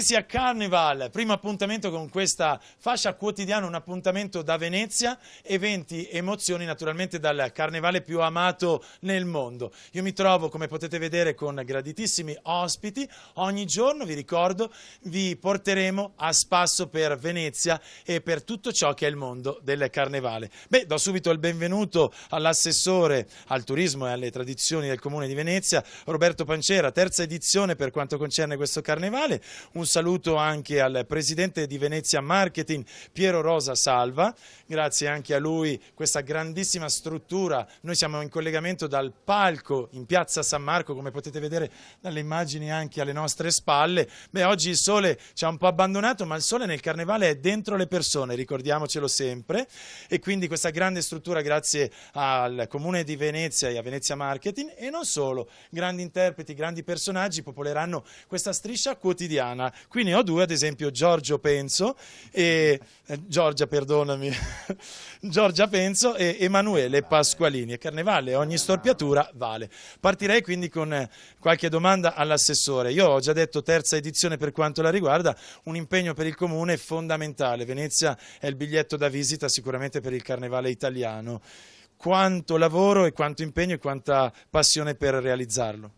Venezia Carnival, primo appuntamento con questa fascia quotidiana, un appuntamento da Venezia, eventi, emozioni naturalmente dal carnevale più amato nel mondo. Io mi trovo, come potete vedere, con graditissimi ospiti. Ogni giorno, vi ricordo, vi porteremo a spasso per Venezia e per tutto ciò che è il mondo del carnevale. Beh, do subito il benvenuto all'assessore al turismo e alle tradizioni del Comune di Venezia, Roberto Pancera, terza edizione per quanto concerne questo carnevale. Un saluto anche al presidente di Venezia Marketing, Piero Rosa Salva. Grazie anche a lui, questa grandissima struttura. Noi siamo in collegamento dal palco in piazza San Marco, come potete vedere dalle immagini anche alle nostre spalle. Beh, oggi il sole ci ha un po' abbandonato, ma il sole nel carnevale è dentro le persone, ricordiamocelo sempre. E quindi questa grande struttura, grazie al Comune di Venezia e a Venezia Marketing, e non solo, grandi interpreti, grandi personaggi popoleranno questa striscia quotidiana. Qui ne ho due, ad esempio Giorgia Penso e Emanuele Pasqualini. E carnevale, ogni storpiatura vale. Partirei quindi con qualche domanda all'assessore. Io ho già detto terza edizione per quanto la riguarda, un impegno per il Comune fondamentale. Venezia è il biglietto da visita sicuramente per il carnevale italiano. Quanto lavoro e quanto impegno e quanta passione per realizzarlo?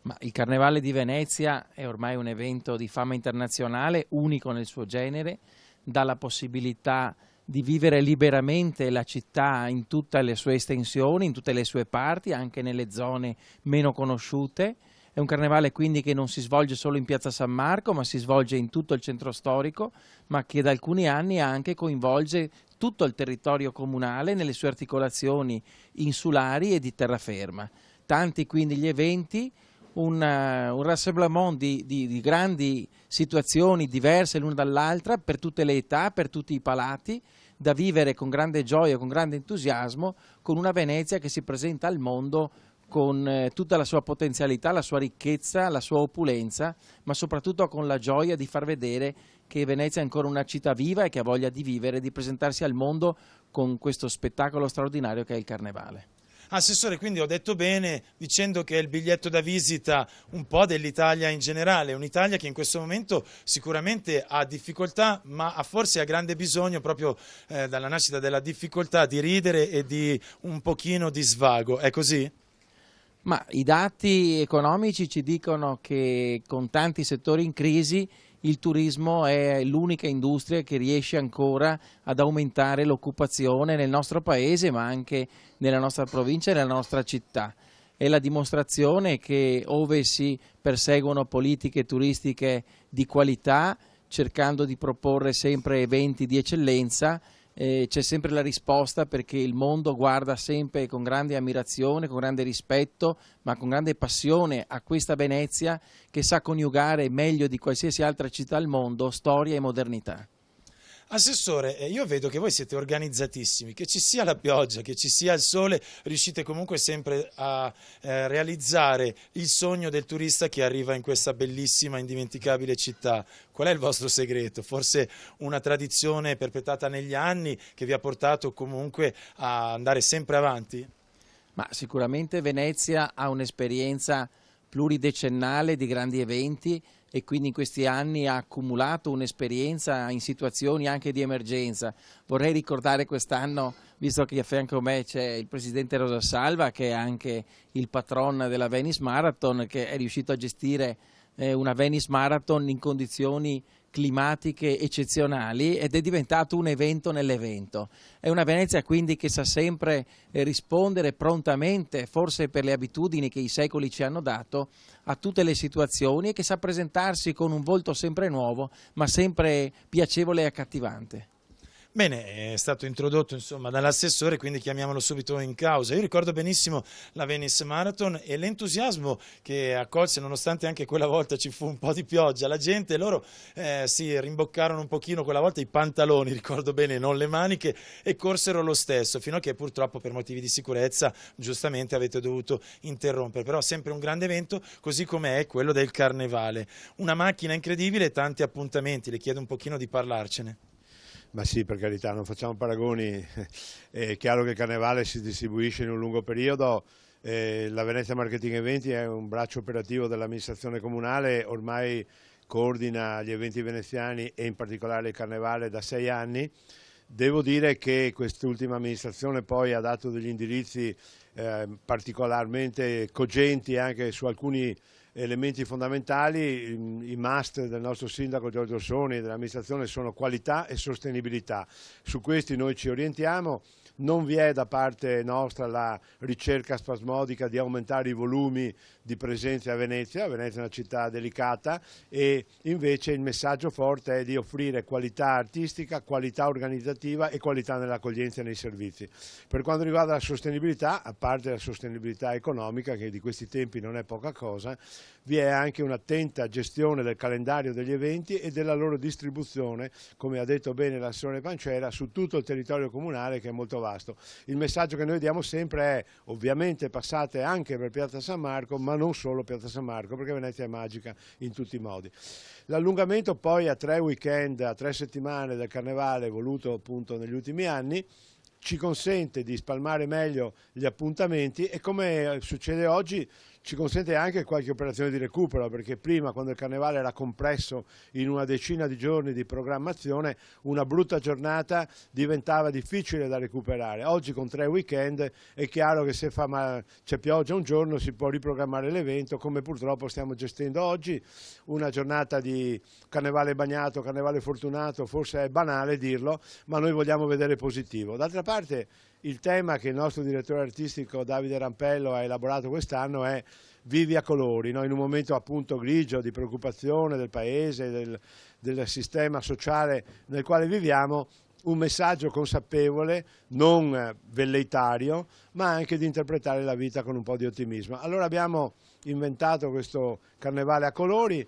Ma il Carnevale di Venezia è ormai un evento di fama internazionale, unico nel suo genere, dà la possibilità di vivere liberamente la città in tutte le sue estensioni, in tutte le sue parti, anche nelle zone meno conosciute. È un carnevale quindi che non si svolge solo in piazza San Marco, ma si svolge in tutto il centro storico, ma che da alcuni anni anche coinvolge tutto il territorio comunale nelle sue articolazioni insulari e di terraferma. Tanti quindi gli eventi, un rassemblement di grandi situazioni diverse l'una dall'altra per tutte le età, per tutti i palati, da vivere con grande gioia, con grande entusiasmo, con una Venezia che si presenta al mondo con tutta la sua potenzialità, la sua ricchezza, la sua opulenza, ma soprattutto con la gioia di far vedere che Venezia è ancora una città viva e che ha voglia di vivere, di presentarsi al mondo con questo spettacolo straordinario che è il Carnevale. Assessore, quindi ho detto bene dicendo che è il biglietto da visita un po' dell'Italia in generale, un'Italia che in questo momento sicuramente ha difficoltà, ma forse ha grande bisogno proprio dalla nascita della difficoltà di ridere e di un pochino di svago, è così? Ma i dati economici ci dicono che con tanti settori in crisi il turismo è l'unica industria che riesce ancora ad aumentare l'occupazione nel nostro paese, ma anche nella nostra provincia e nella nostra città. È la dimostrazione che ove si perseguono politiche turistiche di qualità, cercando di proporre sempre eventi di eccellenza, c'è sempre la risposta, perché il mondo guarda sempre con grande ammirazione, con grande rispetto, ma con grande passione a questa Venezia che sa coniugare meglio di qualsiasi altra città al mondo storia e modernità. Assessore, io vedo che voi siete organizzatissimi, che ci sia la pioggia, che ci sia il sole, riuscite comunque sempre a realizzare il sogno del turista che arriva in questa bellissima, indimenticabile città. Qual è il vostro segreto? Forse una tradizione perpetrata negli anni che vi ha portato comunque a andare sempre avanti? Ma sicuramente Venezia ha un'esperienza pluridecennale di grandi eventi e quindi in questi anni ha accumulato un'esperienza in situazioni anche di emergenza. Vorrei ricordare quest'anno, visto che a fianco a me c'è il presidente Rosa Salva, che è anche il patron della Venice Marathon, che è riuscito a gestire una Venice Marathon in condizioni climatiche eccezionali ed è diventato un evento nell'evento. È una Venezia quindi che sa sempre rispondere prontamente, forse per le abitudini che i secoli ci hanno dato, a tutte le situazioni, e che sa presentarsi con un volto sempre nuovo, ma sempre piacevole e accattivante. Bene, è stato introdotto insomma dall'assessore, quindi chiamiamolo subito in causa. Io ricordo benissimo la Venice Marathon e l'entusiasmo che accolse, nonostante anche quella volta ci fu un po' di pioggia. La gente, loro si rimboccarono un pochino quella volta i pantaloni, ricordo bene, non le maniche, e corsero lo stesso, fino a che purtroppo per motivi di sicurezza giustamente avete dovuto interrompere. Però sempre un grande evento, così come è quello del Carnevale. Una macchina incredibile, tanti appuntamenti, le chiedo un pochino di parlarcene. Ma sì, per carità, non facciamo paragoni, è chiaro che il Carnevale si distribuisce in un lungo periodo, la Venezia Marketing Eventi è un braccio operativo dell'amministrazione comunale ormai coordina gli eventi veneziani e in particolare il Carnevale da 6 anni. Devo dire che quest'ultima amministrazione poi ha dato degli indirizzi particolarmente cogenti anche su alcuni elementi fondamentali. I must del nostro sindaco Giorgio Orsoni e dell'amministrazione sono qualità e sostenibilità. Su questi noi ci orientiamo. Non vi è da parte nostra la ricerca spasmodica di aumentare i volumi di presenza a Venezia. Venezia è una città delicata e invece il messaggio forte è di offrire qualità artistica, qualità organizzativa e qualità nell'accoglienza e nei servizi. Per quanto riguarda la sostenibilità, a parte la sostenibilità economica, che di questi tempi non è poca cosa, vi è anche un'attenta gestione del calendario degli eventi e della loro distribuzione, come ha detto bene l'assessore Pancera, su tutto il territorio comunale, che è molto vasto. Il messaggio che noi diamo sempre è: ovviamente passate anche per Piazza San Marco, ma non solo Piazza San Marco, perché Venezia è magica in tutti i modi. L'allungamento poi a 3 weekend, a 3 settimane del Carnevale, voluto appunto negli ultimi anni, ci consente di spalmare meglio gli appuntamenti e, come succede oggi, ci consente anche qualche operazione di recupero, perché prima, quando il Carnevale era compresso in una decina di giorni di programmazione, una brutta giornata diventava difficile da recuperare. Oggi con 3 weekend è chiaro che se c'è pioggia un giorno si può riprogrammare l'evento, come purtroppo stiamo gestendo oggi. Una giornata di Carnevale bagnato, Carnevale fortunato, forse è banale dirlo, ma noi vogliamo vedere positivo. D'altra parte, il tema che il nostro direttore artistico Davide Rampello ha elaborato quest'anno è vivi a colori, no? In un momento appunto grigio di preoccupazione del paese, del sistema sociale nel quale viviamo, un messaggio consapevole, non velleitario, ma anche di interpretare la vita con un po' di ottimismo. Allora abbiamo inventato questo Carnevale a colori,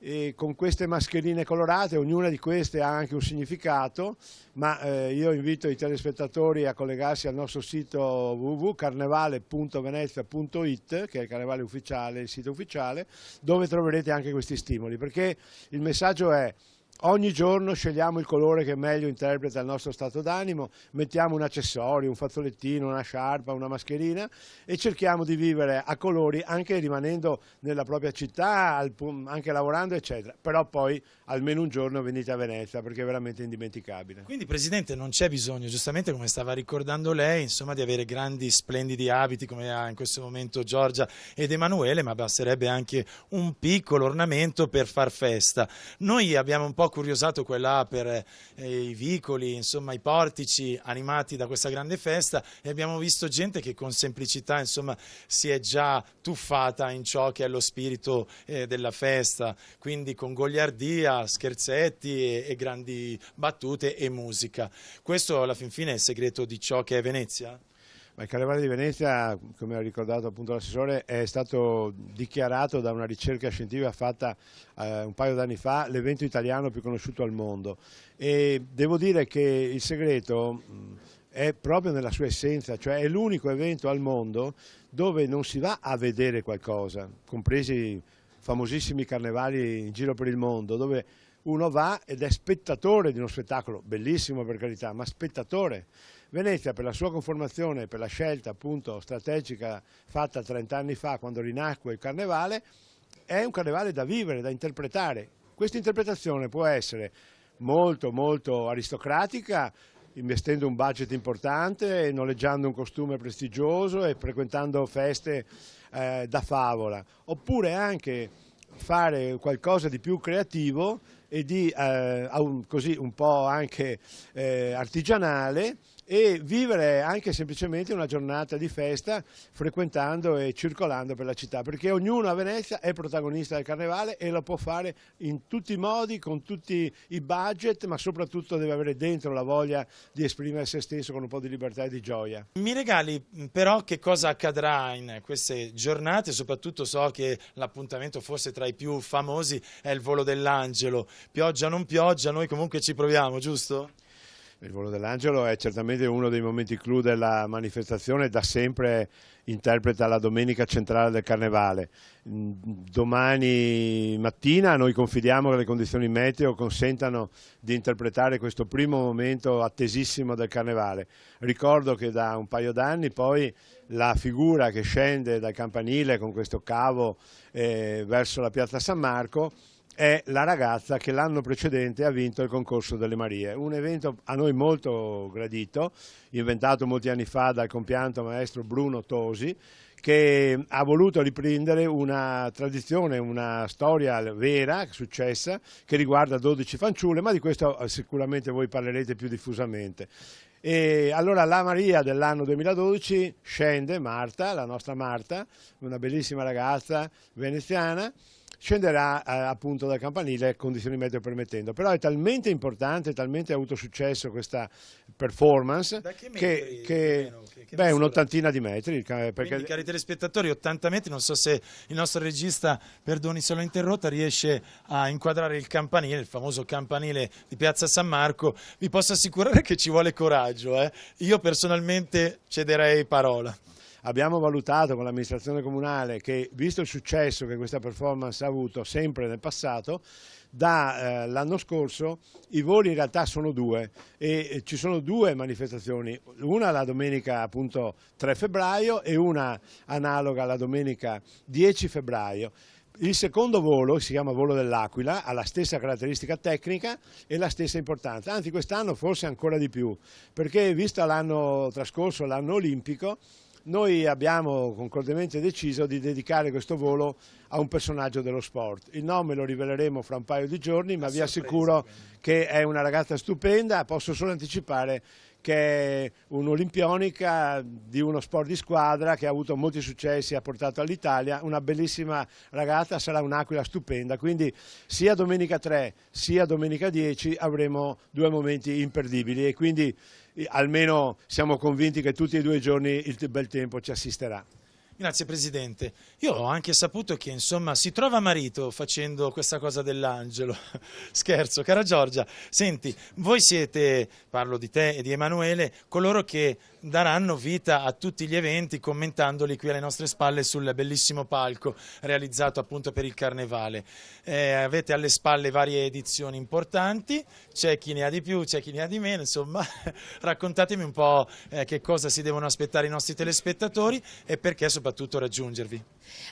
e con queste mascherine colorate, ognuna di queste ha anche un significato, ma io invito i telespettatori a collegarsi al nostro sito www.carnevale.venezia.it, che è il Carnevale ufficiale, il sito ufficiale, dove troverete anche questi stimoli, perché il messaggio è: ogni giorno scegliamo il colore che meglio interpreta il nostro stato d'animo, mettiamo un accessorio, un fazzolettino, una sciarpa, una mascherina e cerchiamo di vivere a colori, anche rimanendo nella propria città, anche lavorando eccetera, però poi almeno un giorno venite a Venezia, perché è veramente indimenticabile. Quindi, Presidente, non c'è bisogno, giustamente come stava ricordando lei, insomma, di avere grandi splendidi abiti come ha in questo momento Giorgia ed Emanuele, ma basterebbe anche un piccolo ornamento per far festa. Noi abbiamo un po' curiosato qua per i vicoli, insomma i portici animati da questa grande festa, e abbiamo visto gente che con semplicità, insomma, si è già tuffata in ciò che è lo spirito della festa, quindi con goliardia, scherzetti e grandi battute e musica. Questo alla fin fine è il segreto di ciò che è Venezia? Ma il Carnevale di Venezia, come ha ricordato appunto l'assessore, è stato dichiarato da una ricerca scientifica fatta un paio d'anni fa l'evento italiano più conosciuto al mondo, e devo dire che il segreto è proprio nella sua essenza, cioè è l'unico evento al mondo dove non si va a vedere qualcosa, compresi famosissimi carnevali in giro per il mondo, dove uno va ed è spettatore di uno spettacolo, bellissimo per carità, ma spettatore. Venezia, per la sua conformazione, per la scelta appunto strategica fatta 30 anni fa, quando rinacque il Carnevale, è un Carnevale da vivere, da interpretare. Questa interpretazione può essere molto molto aristocratica, investendo un budget importante, noleggiando un costume prestigioso e frequentando feste da favola, oppure anche fare qualcosa di più creativo e di così un po' anche artigianale, e vivere anche semplicemente una giornata di festa frequentando e circolando per la città, perché ognuno a Venezia è protagonista del Carnevale e lo può fare in tutti i modi, con tutti i budget, ma soprattutto deve avere dentro la voglia di esprimere se stesso con un po' di libertà e di gioia. Mi regali però che cosa accadrà in queste giornate? Soprattutto so che l'appuntamento forse tra i più famosi è il volo dell'Angelo. Pioggia o non pioggia, noi comunque ci proviamo, giusto? Il volo dell'Angelo è certamente uno dei momenti clou della manifestazione, da sempre interpreta la domenica centrale del Carnevale. Domani mattina noi confidiamo che le condizioni meteo consentano di interpretare questo primo momento attesissimo del Carnevale. Ricordo che da un paio d'anni poi la figura che scende dal campanile con questo cavo verso la piazza San Marco è la ragazza che l'anno precedente ha vinto il concorso delle Marie, un evento a noi molto gradito, inventato molti anni fa dal compianto maestro Bruno Tosi, che ha voluto riprendere una tradizione, una storia vera, successa, che riguarda 12 fanciulle, ma di questo sicuramente voi parlerete più diffusamente. E allora la Maria dell'anno 2012 scende, Marta, la nostra Marta, una bellissima ragazza veneziana, scenderà appunto dal campanile, condizioni meteo permettendo. Però è talmente importante, talmente ha avuto successo questa performance Da che metri, che beh, misura? un'ottantina di metri. Quindi, Perché cari telespettatori, 80 metri, non so se il nostro regista, perdoni se l'ho interrotta, riesce a inquadrare il campanile, il famoso campanile di Piazza San Marco. Vi posso assicurare che ci vuole coraggio, eh? Io personalmente cederei parola. abbiamo valutato con l'amministrazione comunale che, visto il successo che questa performance ha avuto sempre nel passato, dall'anno scorso i voli in realtà sono due e ci sono due manifestazioni, una la domenica appunto 3 febbraio e una analoga la domenica 10 febbraio. Il secondo volo, si chiama volo dell'Aquila, ha la stessa caratteristica tecnica e la stessa importanza, anzi quest'anno forse ancora di più, perché visto l'anno trascorso, l'anno olimpico, noi abbiamo concordemente deciso di dedicare questo volo a un personaggio dello sport. Il nome lo riveleremo fra un paio di giorni, ma vi assicuro che è una ragazza stupenda, posso solo anticipare che è un'olimpionica di uno sport di squadra che ha avuto molti successi, ha portato all'Italia, una bellissima ragazza, sarà un'Aquila stupenda, quindi sia domenica 3 sia domenica 10 avremo due momenti imperdibili e quindi almeno siamo convinti che tutti e due i giorni il bel tempo ci assisterà. Grazie Presidente. Io ho anche saputo che insomma si trova marito facendo questa cosa dell'angelo. Scherzo, cara Giorgia. Senti, voi siete, parlo di te e di Emanuele, coloro che daranno vita a tutti gli eventi commentandoli qui alle nostre spalle sul bellissimo palco realizzato appunto per il Carnevale. Avete alle spalle varie edizioni importanti, c'è chi ne ha di più, c'è chi ne ha di meno, insomma raccontatemi un po' che cosa si devono aspettare i nostri telespettatori e perché soprattutto raggiungervi.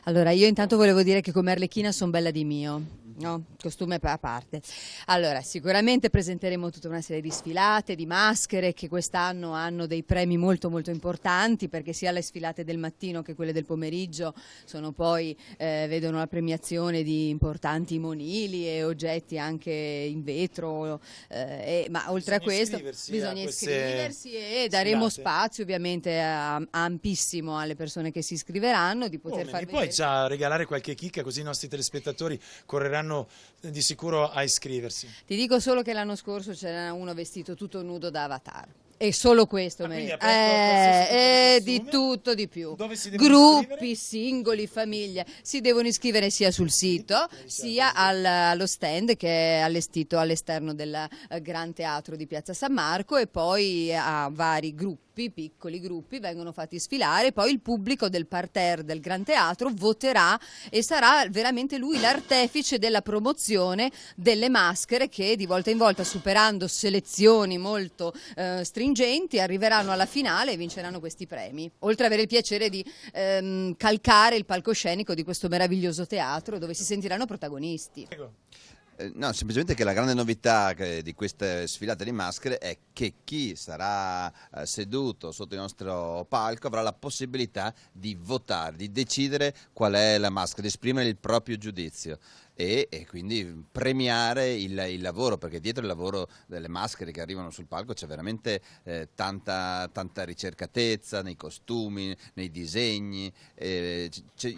Allora, io intanto volevo dire che come Arlecchina sono bella di mio, no? Costume a parte. Allora, sicuramente presenteremo tutta una serie di sfilate, di maschere che quest'anno hanno dei premi molto molto importanti, perché sia le sfilate del mattino che quelle del pomeriggio sono poi, vedono la premiazione di importanti monili e oggetti anche in vetro, ma oltre a questo bisogna iscriversi e daremo spazio ovviamente ampissimo alle persone che si iscriveranno di poter far vedere. Poi già regalare qualche chicca così i nostri telespettatori correranno di sicuro a iscriversi. Ti dico solo che l'anno scorso c'era uno vestito tutto nudo da Avatar. E solo questo di tutto di più. Dove si devono gruppi, iscrivere? singoli, famiglie si devono iscrivere sia sul sito sia allo stand che è allestito all'esterno del Gran Teatro di Piazza San Marco, e poi a vari gruppi, piccoli gruppi vengono fatti sfilare, poi il pubblico del parterre del Gran Teatro voterà e sarà veramente lui l'artefice della promozione delle maschere che di volta in volta, superando selezioni molto stringenti, arriveranno alla finale e vinceranno questi premi, oltre ad avere il piacere di calcare il palcoscenico di questo meraviglioso teatro dove si sentiranno protagonisti. No, semplicemente che la grande novità di queste sfilate di maschere è che chi sarà seduto sotto il nostro palco avrà la possibilità di votare, di decidere qual è la maschera, di esprimere il proprio giudizio e quindi premiare il lavoro, perché dietro il lavoro delle maschere che arrivano sul palco c'è veramente tanta ricercatezza nei costumi, nei disegni. Cioè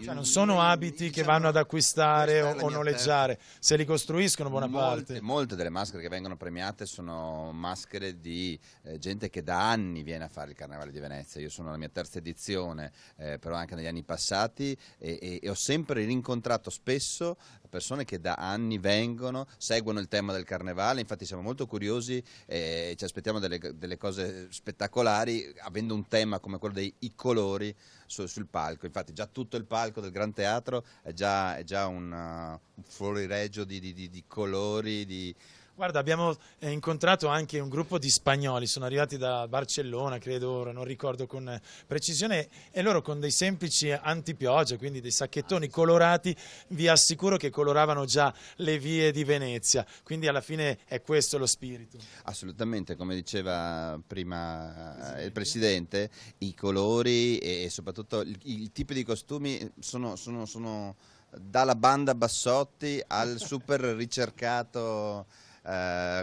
non sono abiti che vanno ad acquistare o noleggiare, se li costruiscono buona parte. Molte delle maschere che vengono premiate sono maschere di gente che da anni viene a fare il Carnevale di Venezia. Io sono alla mia terza edizione, però anche negli anni passati e ho sempre rincontrato spesso persone che da anni vengono, seguono il tema del Carnevale, infatti siamo molto curiosi e ci aspettiamo delle cose spettacolari, avendo un tema come quello dei colori sul palco. Infatti già tutto il palco del Gran Teatro è già un florilegio di colori, Guarda, abbiamo incontrato anche un gruppo di spagnoli, sono arrivati da Barcellona, credo ora, non ricordo con precisione, e loro con dei semplici antipioggia, quindi dei sacchettoni colorati, vi assicuro che coloravano già le vie di Venezia, quindi alla fine è questo lo spirito. Assolutamente, come diceva prima il Presidente, i colori e soprattutto il tipo di costumi sono dalla banda Bassotti al super ricercato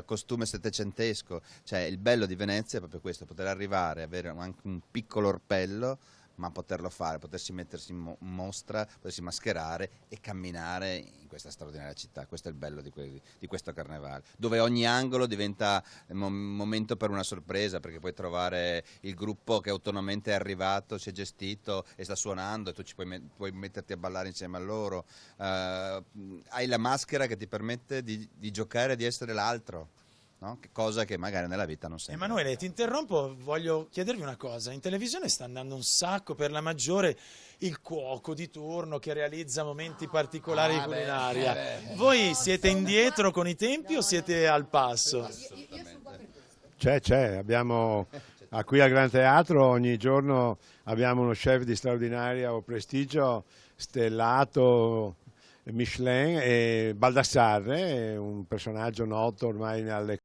costume settecentesco. Cioè, il bello di Venezia è proprio questo, poter arrivare, avere anche un piccolo orpello, ma poterlo fare, potersi mettersi in mostra, potersi mascherare e camminare in questa straordinaria città. Questo è il bello di questo carnevale, dove ogni angolo diventa un momento per una sorpresa, perché puoi trovare il gruppo che autonomamente è arrivato, si è gestito e sta suonando e tu puoi metterti a ballare insieme a loro. Hai la maschera che ti permette di giocare e di essere l'altro. No? Cosa che magari nella vita non sembra. Emanuele, ti interrompo, voglio chiedervi una cosa. In televisione sta andando un sacco per la maggiore il cuoco di turno che realizza momenti particolari di culinaria. Voi siete indietro con i tempi o siete al passo? C'è, abbiamo qui al Gran Teatro ogni giorno abbiamo uno chef di straordinario prestigio, stellato Michelin, e Baldassarre, un personaggio noto ormai alle